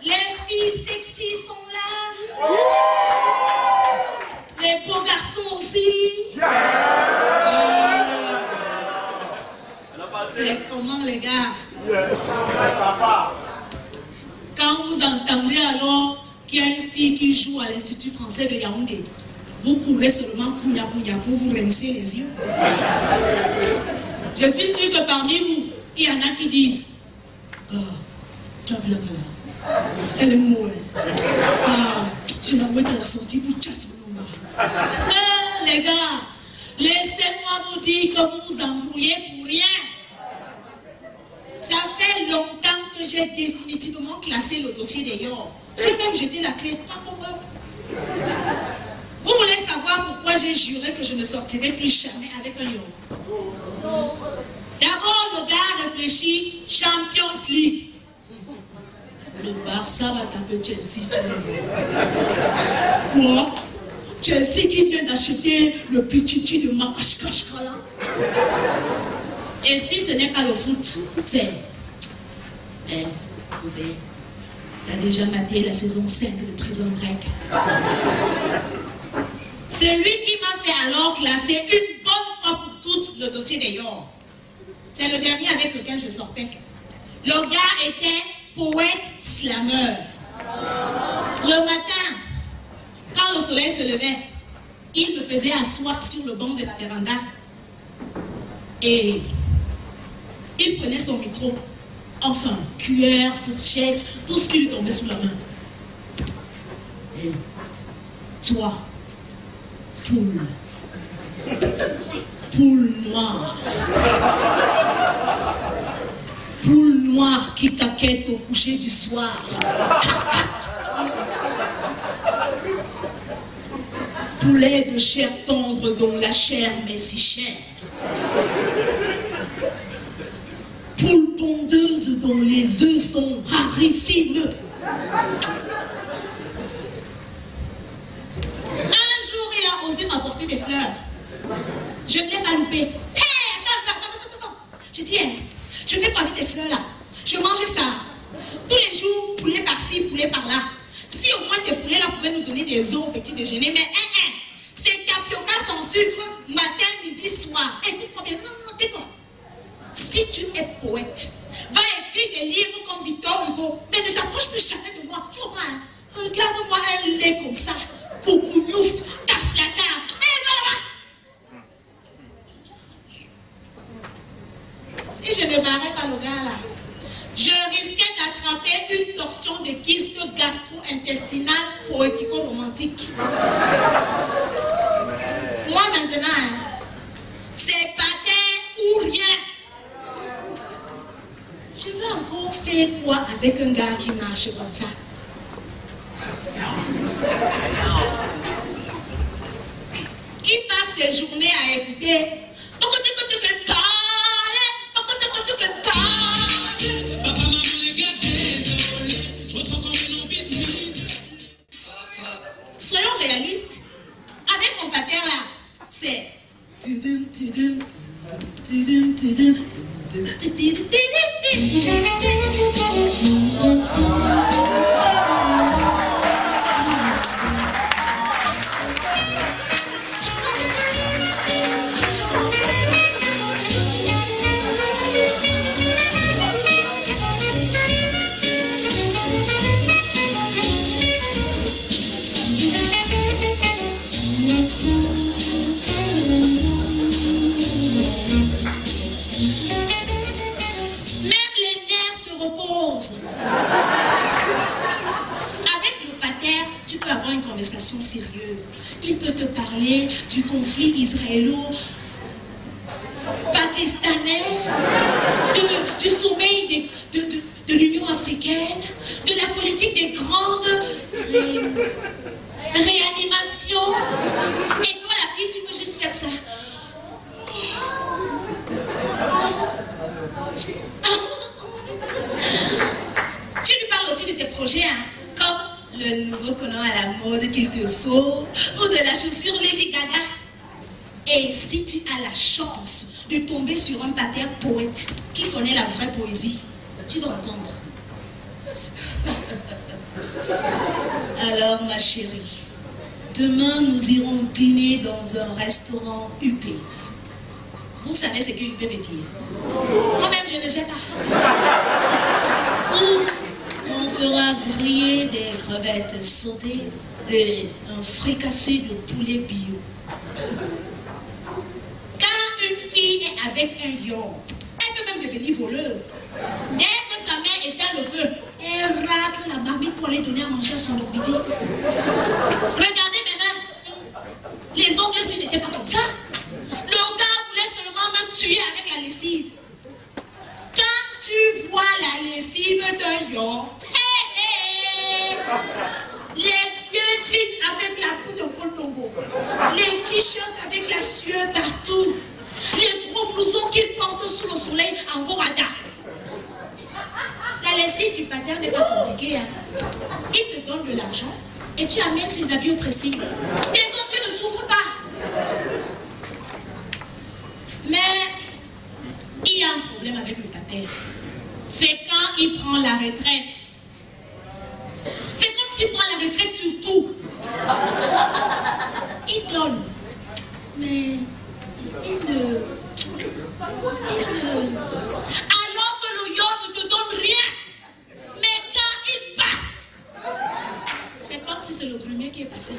Les filles sexy sont là. Les beaux garçons aussi. C'est comment les gars? Quand vous entendez alors qu'il y a une fille qui joue à l'Institut français de Yaoundé, vous courez seulement pour vous rincer les yeux. Je suis sûr que parmi vous, il y en a qui disent tu as vu la balle? Elle est molle. Je la vois dans la sortie pour chasser le nombre. Les gars, laissez-moi vous dire que vous vous embrouillez pour rien. Ça fait longtemps que j'ai définitivement classé le dossier des Yor. J'ai même jeté la clé. Vous voulez savoir pourquoi j'ai juré que je ne sortirai plus jamais avec un Yor? D'abord, le gars réfléchit Champions League. Le Barça va taper Chelsea. Quoi? Chelsea qui vient d'acheter le petit de Makashkashka là. Et si ce n'est pas le foot, c'est... t'as déjà maté la saison 5 de Prison Break. Celui qui m'a fait alors classer une bonne fois pour toutes le dossier des Yor. C'est le dernier avec lequel je sortais. Le gars était poète slammer. Le matin, quand le soleil se levait, il me faisait asseoir sur le banc de la véranda. Et il prenait son micro. Enfin, cuillère, fourchette, tout ce qui lui tombait sous la main. Et toi, poule noire. Poule noire qui t'inquiète au coucher du soir. Poulet de chair tendre dont la chair m'est si chère. Poule pondeuse dont les œufs sont rarissimes. Un jour, il a osé m'apporter des fleurs. Je ne l'ai pas loupé. Hé, attends. Je dis, je fais pas des fleurs là. Je mangeais ça. Tous les jours, poulet par-ci, poulet par-là. Si au moins tes poulets là pouvaient nous donner des os au petit déjeuner, mais c'est tapioca sans sucre, matin, midi, soir. Écoute-moi bien, non, t'es quoi? Si tu es poète, va écrire des livres comme Victor Hugo, mais ne t'approche plus jamais de moi. Tu comprends, hein? Regarde-moi un lait comme ça. Poucougnouf, taflata. Voilà. Si je ne barrais pas le gars là, je risquais d'attraper une torsion de kyste gastro-intestinale poético-romantique. Moi maintenant, c'est patin ou rien. Je vais encore faire quoi avec un gars qui marche comme ça? Qui passe ses journées à écouter soyons réalistes. Avec mon pater là, c'est sérieuse. Il peut te parler du conflit israélo-pakistanais, du sommeil de l'Union africaine, de la politique des grandes réanimations. Et toi, la fille, tu veux juste faire ça. Tu lui parles aussi de tes projets, hein, comme le nouveau collant à la mode qu'il te faut, ou de la chaussure Lady Gaga. Et si tu as la chance de tomber sur un pater poète qui connaît la vraie poésie, tu vas entendre. Alors, ma chérie, demain, nous irons dîner dans un restaurant UP. Vous savez ce que UP veut dire? Moi-même, je ne sais pas. Où on fera griller des crevettes sautées et un fricassé de poulet bio. Quand une fille est avec un yon, elle peut même devenir voleuse. Dès que sa mère éteint le feu, elle racle la marmite pour aller donner à manger à son petit. Regardez mes mains. Les ongles, s'ils n'étaient pas comme ça. Le gars voulait seulement me tuer avec la lessive. Quand tu vois la lessive d'un yon, les vieux jeans avec la peau de Kondongo, les t-shirts avec la sueur partout, les gros blousons qu'ils portent sous le soleil en Gorada. La lessive du pater n'est pas compliquée. Hein? Il te donne de l'argent et tu amènes ses habits au pressing. Tes enfants ne souffrent pas. Mais il y a un problème avec le pater. C'est quand il prend la retraite. C'est comme s'il prend la retraite sur tout. Il donne. Mais il ne... Alors que le yon ne te donne rien. Mais quand il passe, c'est comme si c'est le premier qui est passé.